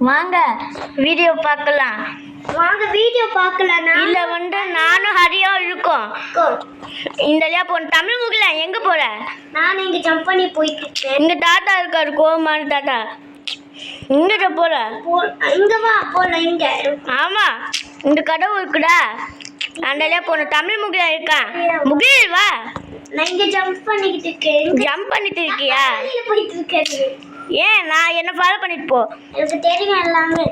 வாங்க வீடியோ பார்க்கலாம். வாங்க வீடியோ பார்க்கலாம். இல்ல வந்து நானும் ஹரியா இருக்கோம். இந்தலையா போன தமிழ் முகில எங்க போற? நான் இங்க ஜம்ப் பண்ணி போயிட்டு இருக்கேன். இங்க தாத்தா இருக்காரு, கோமான தாத்தா. இங்க போற? இங்க வா போலாம். இங்க ஆமா, இந்த கடவுள் இருக்குடா. அந்தலையா போன தமிழ் முகில இருக்கான். முகில் வா. நான் இங்க ஜம்ப் பண்ணிட்டு இருக்கேன். ஜம்ப் பண்ணிட்டு இருக்கியா? போயிட்டு இருக்கேன். ஏன் நான் என்ன ஃபாலோ பண்ணிட்டு போ. எனக்கு தெரியும் எல்லாமே.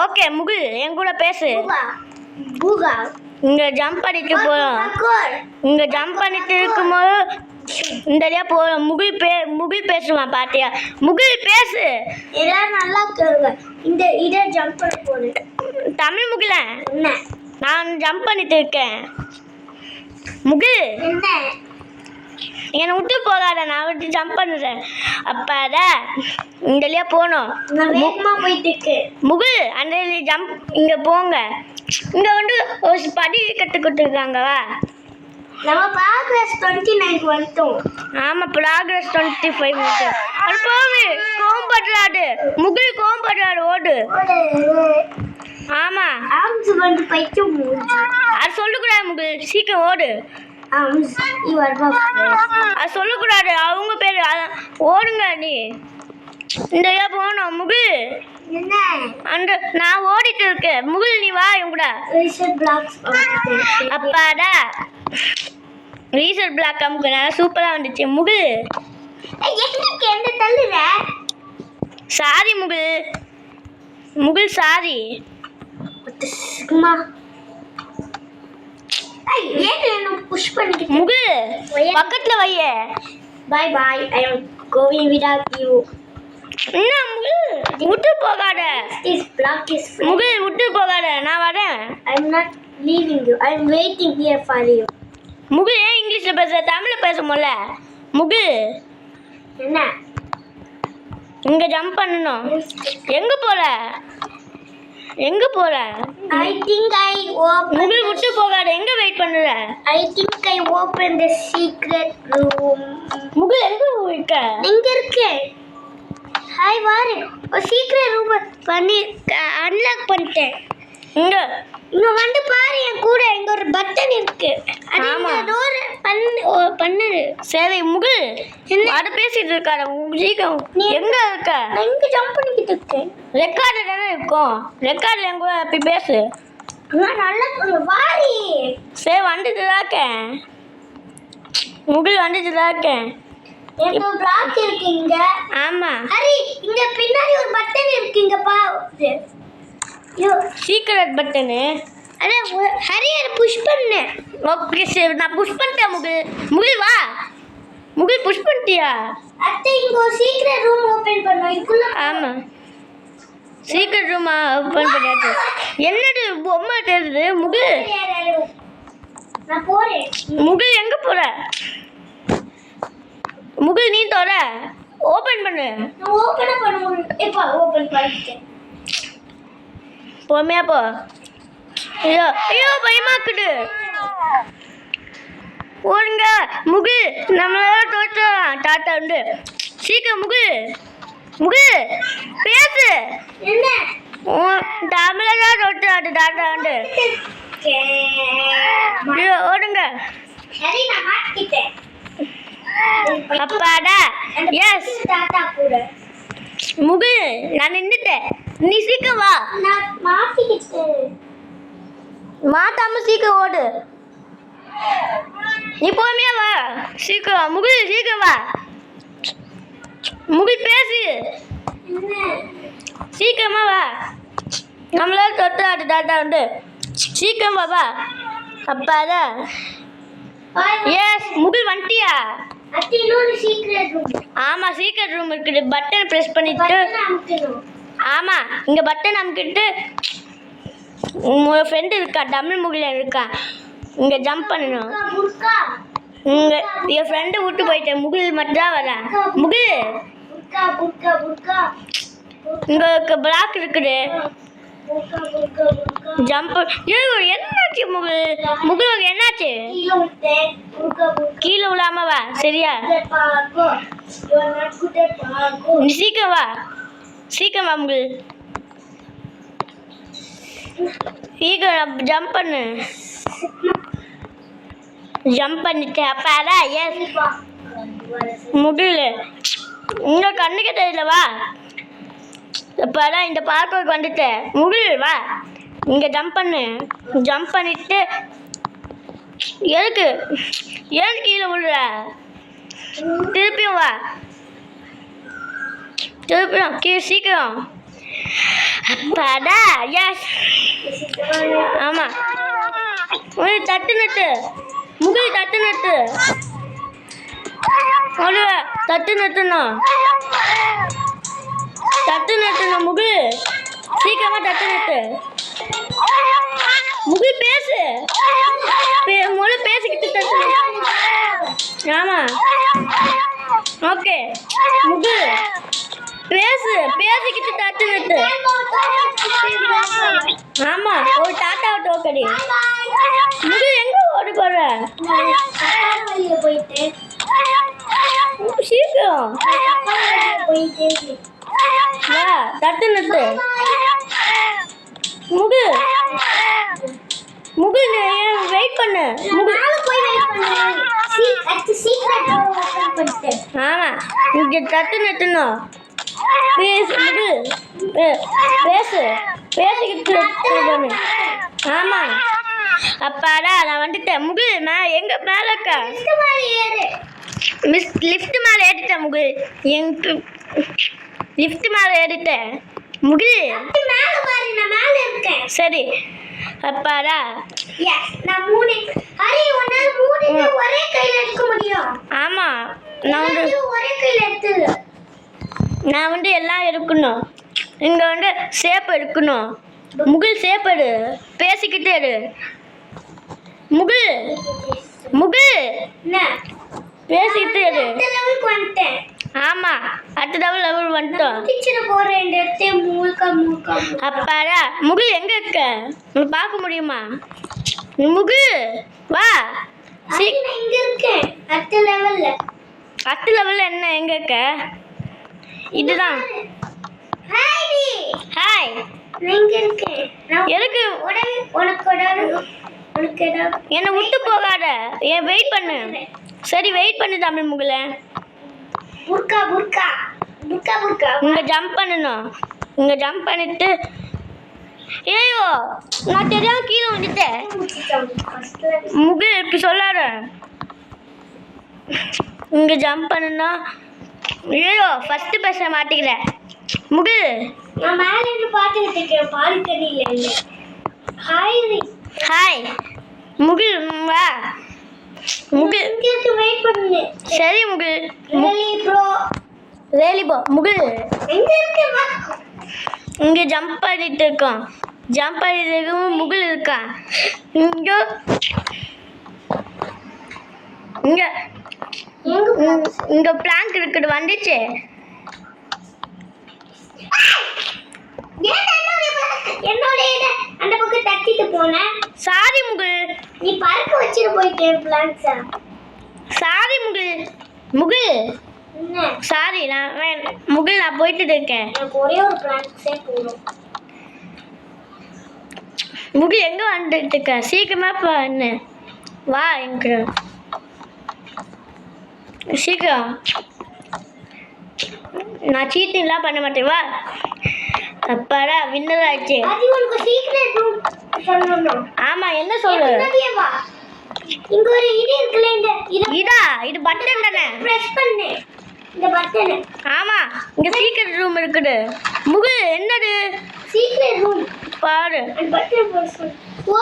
ஓகே முகில் என் கூட பேசு. பூகா இங்க ஜம்ப் பண்ணிட்டு போறோம். இங்க ஜம்ப் பண்ணிட்டு இருக்கும்போது இந்தலையா போறோம். முகில் பேசுவான் பாத்தியா? முகில் பேசு. எல்லாரும் நல்லா கேளுங்க. இதை ஜம்ப் பண்ண போறேன். தமிழ் முகில என்ன? நான் ஜம்ப் பண்ணிட்டு இருக்கேன். முகில் என்ன? என்னை விட்டு போகாத, நான் விட்டு ஜம்ப் பண்ணுறேன். அப்பாடா இந்தலையா போகணும். நான் வேகமா போயிட்டு இருக்கேன். முகில் அந்த ஜம்ப் இங்கே போங்க. இங்கே வந்து ஒரு படி கற்று கொடுத்துருக்காங்கவா? நம்ம ப்ராக்ரஸ் 29 வந்துட்டோம். ஆமாம், ப்ராக்ரஸ் 25 வந்துட்டு. அது போவே கோம்படுறாடு. முகில் கோம்படுறாடு, ஓடு. ஆமாம், ஆம்ஸ் வந்து பைக்கும். அது சொல்லக்கூடாது முகில், சீக்கிரம் ஓடு. Arms your buff. அது சொல்லக்கூடாது, அவங்க பேர். ஓடுங்க நீ. இந்த போகணும் முகில். என்ன? அந்த நான் ஓடிட்டு இருக்கேன். முகில் நீ வா என் கூட. Reset blocks. அப்பாடா ரீசெட் பிளாக் அமுக்குனா சூப்பராக வந்துச்சு. முகில் எங்க எந்த தள்ளுற? சாரி முகில். முகில் சாரி. சும்மா ஏன் என்ன புஷ் பண்ணிட்டு? முகில் பக்கத்துல வையே. Bye bye. I am going without you. என்ன முகில் விட்டு போகாத. திஸ் பிளாக் இஸ் முகில் விட்டு போகாத, நான் வரேன். I am not leaving you. I am waiting here for you. Mugil ஏன் இங்கிலீஷில் பேச, தமிழில் பேச முடியல? முகில் என்ன? இங்கே ஜம்ப் பண்ணணும். எங்கே போற? எங்கே போற? I think I open. முகில் விட்டு போகாத, எங்கே வெயிட் பண்ணுற? I think I open the secret room. முகில் எங்கே இருக்க? எங்க இருக்கு? ஹாய் வாரு. ஒரு சீக்ரெட் ரூம் பண்ணி அன்லாக் பண்ணிட்டேன். இங்கே இங்க வந்து பாரு, என் கூட இங்க ஒரு பட்டன் இருக்கு. அது இந்த டோர் பண்ணுது. சரி முகில் என்ன? அதை பேசிட்டு இருக்காரு. சீக்கிரம் எங்க இருக்க? நான் இங்க ஜம்ப் பண்ணிக்கிட்டு இருக்கேன். ரெக்கார்டு தானே இருக்கும். ரெக்கார்டில் என் கூட அப்படி பேசு. நான் நல்லா வாரி. சரி வந்துட்டு தான் இருக்கேன். முகில் வந்துட்டு தான் இருக்கேன். எனக்கு பிளாக் இருக்கு இங்க. ஆமாம், ஹரி இங்க பின்னாடி ஒரு பட்டன் இருக்கு இங்க பாரு. Secret button. அட ஹரி அதை புஷ் பண்ணு. ஓகே சரி, நான் புஷ் பண்ணிட்டேன். முகில் முகில் வா. முகில் புஷ் பண்ணிட்டியா? அத்தை இங்க ஒரு சீக்ரெட் ரூம் ஓபன் பண்ணோம். இதுக்குள்ள ஆமாம், சீக்ரெட் ரூமா ஓப்பன் பண்ணியாச்சு. என்னது பொம்மை தெரியுது? முகில் நான் போறேன். முகில் எங்கே போகிற? முகில் நீ தோற ஓப்பன் பண்ணு. நான் ஓபன் பண்ண முடியும். இப்போ ஓபன் பண்ணிட்டேன். பொம்மையா போ. ஐயோ ஐயோ பயமாக்குது. ஓடுங்க முகில், நம்மளால தோற்றலாம். டாட்டா உண்டு. சீக்கிரம் முகில். முகில் பேசு. என்ன? தமிழா தோற்றாது. டாட்டா உண்டு. ஐயோ ஓடுங்க. ஹரி நான் மாட்டிக்கிட்டேன். அப்பாடா எஸ். டாடா கூட முகில் நான் நின்றுட்டேன். நீ சீக்கிரம் வா. நான் மாட்டிக்கிட்டேன். மாத்தாம சீக்கிரம் ஓடு. நீ பொறுமையா வா. சீக்கிரம் முகில் சீக்கிரம் வா. முகில் பேசு. என்ன? சீக்கிரமா வா. நம்மளால தொட்டாடு டாட்டா உண்டு. சீக்கிரம் வா. அப்பாடா எஸ். முகில் வந்துட்டியா? அத்தை இன்னொரு சீக்ரெட் ரூம். ஆமாம், சீக்ரெட் ரூம் இருக்குது. பட்டன் ப்ரெஸ் பண்ணிட்டு அமுக்கணும். ஆமாம், இங்கே பட்டன் அமுக்கிட்டு உங்களோட ஃப்ரெண்டு இருக்கா, தமிழ் முகில் இருக்கா, இங்கே ஜம்ப் பண்ணணும். புர்கா இங்கே என் ஃப்ரெண்டு விட்டு போயிட்டேன். முகில் மட்டும் தான் வரேன். முகில் புர்கா புர்கா புர்கா இங்கே பிளாக் இருக்குது. புர்கா புர்கா புர்கா ஜம்ப். என்னாச்சு முகில்? முகில் என்னாச்சு? கீழே விட்டேன். புர்கா புர்கா கீழே விழாம வா சரியா? பாக்கோ you are not good at பாக்கோ. நீ சீக்கிரம் வா. சீக்கிரம் வா முகில். சீக்கிரம் ஜம்ப் பண்ணு. ஜம்ப் பண்ணிட்டு அப்பாடா எஸ் முடியல. இன்னும் கண்ணுக்கு தெரியல வா. அப்பாடா இந்த பார்க்குக்கு வந்துட்டேன். முடியல வா. இங்கே ஜம்ப் பண்ணு. ஜம்ப் பண்ணிட்டு எதுக்கு ஏன் கீழே விழுற? திருப்பியும் வா. திருப்பியும் கீழே சீக்கிரம். அப்பாடா எஸ். ஆமாம் தட்டு நட்டு முகில் தட்டு நட்டு. அவ்வளோ தட்டு நட்டுணும். தட்டு நட்டுணும் முகில். சீக்கிரமாக தட்டு நட்டு. முகில் பேசு. முதல்ல பேசிக்கிட்டு தட்டு. ஆமாம் ஓகே முகில் பேசு. பேசிக்கிட்டு தட்டு நட்டு. ஆமாம் ஒரு டாட்டா டோக்கடி. முகில் எங்கே ஓடி போகிற? போயிட்டு சீக்கிரம் போயிட்டு வா தட்டு நட்டு. முகில் முகில் வெயிட் பண்ணு. முகில் போய் வெயிட் பண்ணு. சீக்கிரம் ஓபன் பண்ணிட்டு ஆமாம் இங்கே தட்டு நட்டுணும். பேசு முகில். பேசு. பேசிக்கிட்டு பண்ணு. ஆமாம் அப்பாடா நான் வந்துட்டேன். முகில் நான் எங்கே மேலே இருக்கா? லிஃப்ட் மேலே ஏறிட்டேன் முகில். எங்க லிஃப்ட் மேலே ஏறிட்டேன் முகில். மேல பாரு நான் மேல இருக்கேன். சரி அப்பாடா எஸ் நான் மூணு. ஹரி உன்னால மூணு ஒரே கையில எடுக்க முடியும். ஆமாம் நான் ஒரே கையில எடுத்துரு. நான் எல்லாம் எடுக்கணும். இங்கே சேப் எடுக்கணும். முகில் சேப் எடு. பேசிக்கிட்டே எடு முகில். முகில் என்ன பேசிக்கிட்டே எடு. இந்த லெவலுக்கு வந்துட்டேன். ஆமாம் அடுத்த லெவல் வந்துட்டோம். கிச்சனை போகிறேன். இந்த இடத்தை மூழ்க அப்பாடா முகில் எங்கே இருக்க? உனக்கு பார்க்க முடியுமா? முகில் வா. நான் இங்க இருக்கேன். அடுத்த லெவலில் என்ன எங்கே இருக்க? இதுதான். ஹாய் ஹாய் நான் இங்க இருக்கேன். எதுக்கு உனக்கு ஏதாவது என்னை விட்டு போகாத. ஏன் வெயிட் பண்ணு. சரி வெயிட் பண்ணு தமிழ் முகில. புர்கா இங்கே ஜம்ப் பண்ணணும். இங்கே ஜம்ப் பண்ணிட்டு ஏயோ நான் தெரியாம கீழே வந்துட்டேன். முகில் இப்படி சொல்லாத. இங்கே ஜம்ப் பண்ணுனா ஐயோ ஃபஸ்ட்டு பேச மாட்டேங்கிறேன் முகில். நான் மேல இருந்து பாத்துக்கிட்டு இருக்கேன். பால்கனில இருந்து. ஹாய் முகில் வா. முகில் இங்க வெயிட் பண்ணு. சரி முகில். ரேலி ப்ரோ முகில் எங்க இருக்கு? இங்கே ஜம்ப் பண்ணிட்டு இருக்கோம். ஜம்ப் பண்ணிட்டு இருக்கும் முகில் இருக்கான். இங்கே இங்கே இங்கே பிளாங்க் இருக்குது வந்துச்சு. என்னோட அந்த பக்கம் தட்டிட்டு போனேன். சாரி முகில். நீ பறக்க வச்சிட்டு போயிட்டேன் பிளான்ஸா. சாரி முகில். முகில் என்ன சாரி முகில் நான் போயிட்டு இருக்கேன். எனக்கு ஒரே ஒரு பிளான்ஸே போதும். முகில் எங்கே வந்துட்டு இருக்க? சீக்கிரமா பண்ணு வா. எங்க சீக்கிரம். நான் சீட்டிங்லாம் பண்ண மாட்டேன் வா. அப்பாடா வின்னர் ஆயிடுச்சு. அது உனக்கு சீக்ரெட் ரூம் சொல்லணும். ஆமாம் என்ன சொல்லு? என்னடியே வா. இங்க ஒரு இது இருக்குல இதா இது பட்டன் தானே? பிரஸ் பண்ணு இந்த பட்டன். ஆமாம் இங்கே சீக்ரெட் ரூம் இருக்குது. முகில் என்னது சீக்ரெட் ரூம் பாரு. அந்த பட்டன் பிரஸ் பண்ணு. ஓ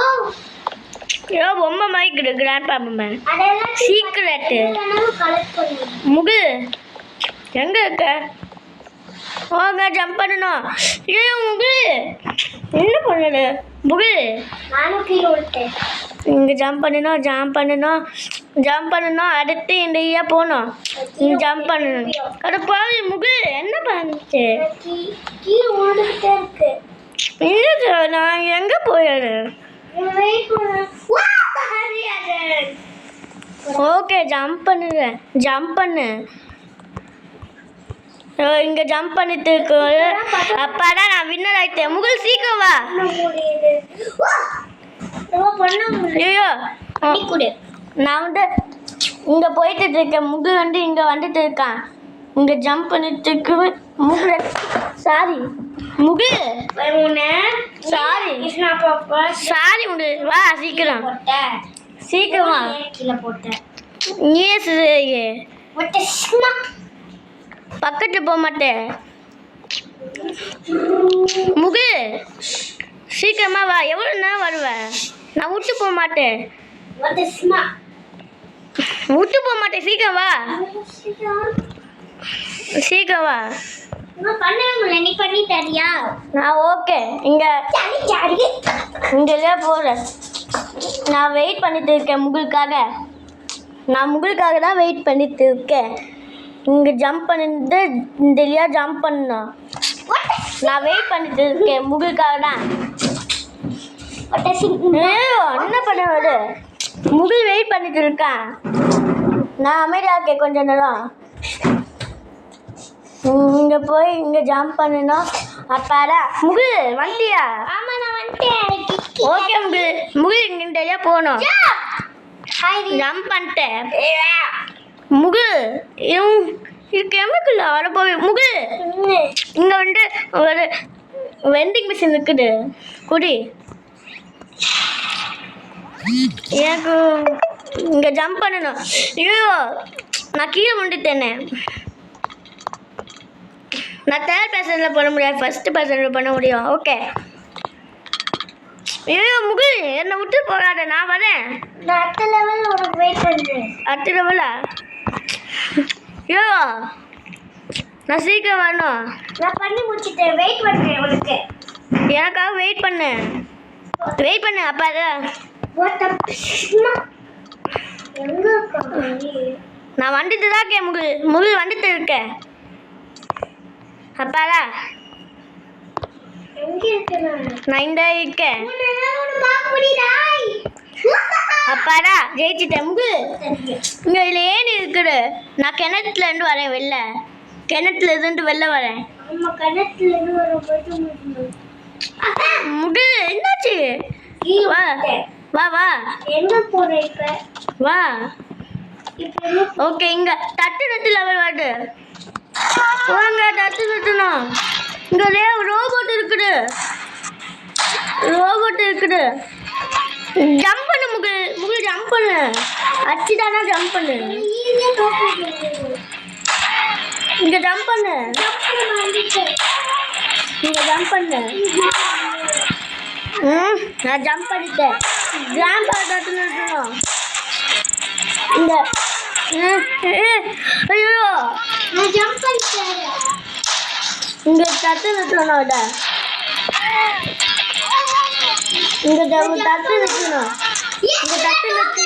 ஏதோ பொம்மை மாதிரி கிராண்ட் பா பொம்மை. அதெல்லாம் சீக்ரெட். கலெக்ட் பண்ணு. முகில் எங்கே இருக்க? ஓங்க ஜம்ப் பண்ணணும். ஐயோ முகில் என்ன பண்ணுது முகில்? நானும் கீழே விட்டேன். இங்கே ஜம்ப் பண்ணணும். அடுத்து இந்த ஐயா போகணும். ஜம்ப் பண்ணணும். அது பாவி முகில் என்ன பண்ணுச்சு? கீழே விழுந்துகிட்டே இருக்கு. இல்லை நான் எங்கே போயிடு? வெயிட் பண்ணு. ஓகே ஜம்ப் பண்ணு. இங்கே ஜம்ப் பண்ணிட்டு இருக்கோம். அப்போ தான் நான் நான் வின்னர் ஆயிட்டேன். முகில் சீக்கிரம் வா. ஐயோ நான் வந்து இங்கே போயிட்டு இருக்கேன். முகில் வந்து இங்கே வந்துட்டு இருக்கான். இங்கே ஜம்ப் பண்ணிட்டு இருக்கு. முகில் சாரி முகில் சாரி சாரி முகில் வா சீக்கிரம் சீக்கிரமா பக்கத்து போக மாட்டேன். முகில் சீக்கிரமா வா. எவ்வளோ நேரம் வருவேன்? நான் விட்டு போக மாட்டேன். விட்டு போக மாட்டேன். சீக்கிரம் வா சீக்கிரம் வா. நீ பண்ணி தரியா? நான் ஓகே இங்கே இங்கேயே போகிறேன். நான் வெயிட் பண்ணிட்டு இருக்கேன் முகிலுக்காக. நான் முகிலுக்காக தான் வெயிட் பண்ணிட்டு இருக்கேன். இங்கே ஜம்ப் பண்ணிட்டு இதுலையா ஜம்ப் பண்ணணும். நான் வெயிட் பண்ணிட்டு இருக்கேன் முகிலுக்காக தான். என்ன பண்ணுவது? முகில் வெயிட் பண்ணிட்டு இருக்கான். நான் அமைதியாக இருக்கேன் கொஞ்ச நேரம். இங்கே போய் இங்கே ஜம்ப் பண்ணணும். அப்பாடா முகில் வந்துட்டியா? ஆமாம் நான் வந்துட்டேன். ஓகே முகில் முகில் இங்கேயா போகணும். ஜம்ப் பண்ணிட்டேன் முகில். இது கெமிக்கல் வர போய் முகில். இங்கே வந்து ஒரு வெண்டிங் மிஷின் இருக்குது. குடி. எனக்கு இங்கே ஜம்ப் பண்ணணும். ஐயோ நான் கீழே வந்துட்டேனே. நான் தேர்ட் பர்சனில் பண்ண முடியாது, ஃபஸ்ட்டு பர்சனில் பண்ண முடியும். ஓகே. ஐயோ முகில் என்னை விட்டு போகாத. நான் வரேன். நான் அடுத்த லெவலில் உனக்கு வெயிட் பண்ணுறேன். அடுத்த லெவலா? ஐயோ நான் சீக்கிரம் வரணும். நான் பண்ணி முடிச்சுட்டேன். வெயிட் பண்ணுறேன் உனக்கு. எனக்காக வெயிட் பண்ணு. வெயிட் பண்ணு. அப்பா எங்கே இருக்கா? நான் வந்துட்டு தான் இருக்கேன் முகில். முகில் வந்துட்டு இருக்கேன். அப்பாடா எங்கே இருக்கேன்? நான் இந்த இருக்கேன். பார்க்க முடியுதா? அப்பாடா ஜெயிச்சிட்டேன் முகில். இங்கே இதில் ஏன் இருக்குது? நான் கிணத்துலேருந்து வரேன். வெளில கிணத்துல இருந்து வெளில வரேன். அம்மா கிணத்துலேருந்து வர முகில் என்னாச்சு? வா வா வா. எங்கே போகிறேன் இப்போ? வா. இப்போ ஓகே இங்கே தட்டு நட்டு லெவல் வருது. வாங்க தட்டு நட்டணும். இங்கே ரோபோட் இருக்குது. ரோபோட் இருக்குது. ஜம்ப் பண்ணு முகில். முகில் ஜம்ப் பண்ணு. அச்சுதானா ஜம்ப் பண்ணு. இங்கே ஜம்ப் பண்ணு. இங்கே ஜம்ப் பண்ணு. நான் ஜம்ப் பண்ணிட்டேன். ஜம்ப் தட்டு நட்டணும். இந்த ஐயோ நான் ஜம்ப் பண்ணிட்டேன். இங்கே தட்டு நட்டணும். விட இங்கே தட்டு நட்டணும். இங்கே தட்டு நட்டு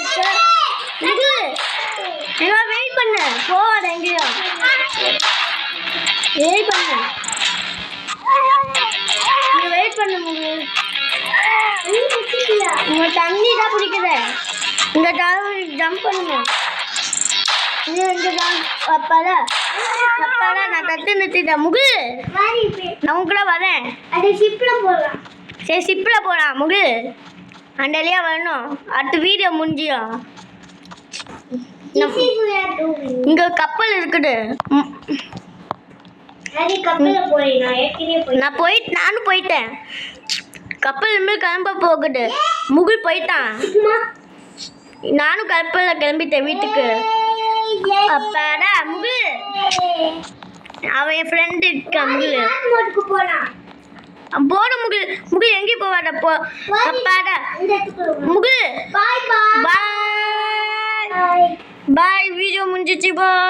எங்க வெயிட் பண்ணு. போவாத எங்கேயும். வெயிட் பண்ணு. இங்கே வெயிட் பண்ணு முகில். உங்க தண்ணி தான் பிடிக்குது. இங்கே ஜம்ப் பண்ணுங்க. அப்பாடா அப்பாடா நான் தட்டு நிறுத்திட்டேன் முகில். நான் கூட வரேன். அது ஷிப்பில் போகலாம். சரி ஷிப்பில் போகலாம் முகில். அண்டலையா வரணும். அடுத்த வீடியோ முடிஞ்சிடும். இங்கே கப்பல் இருக்குது. நானும் போயிட்டேன். கப்பல் இனிமேல் கிளம்ப போகுது. முகில் போயிட்டான். நானும் கப்பலில் கிளம்பிட்டேன் வீட்டுக்கு. அப்பாடா முகில். அவன் என் ஃப்ரெண்டு இருக்கான் முகில். போட முகில். முகில் எங்கேயும் போவாட போ. அப்பாடா முகில். பாய் பாய். வீடியோ முடிஞ்சிச்சு. பாய்.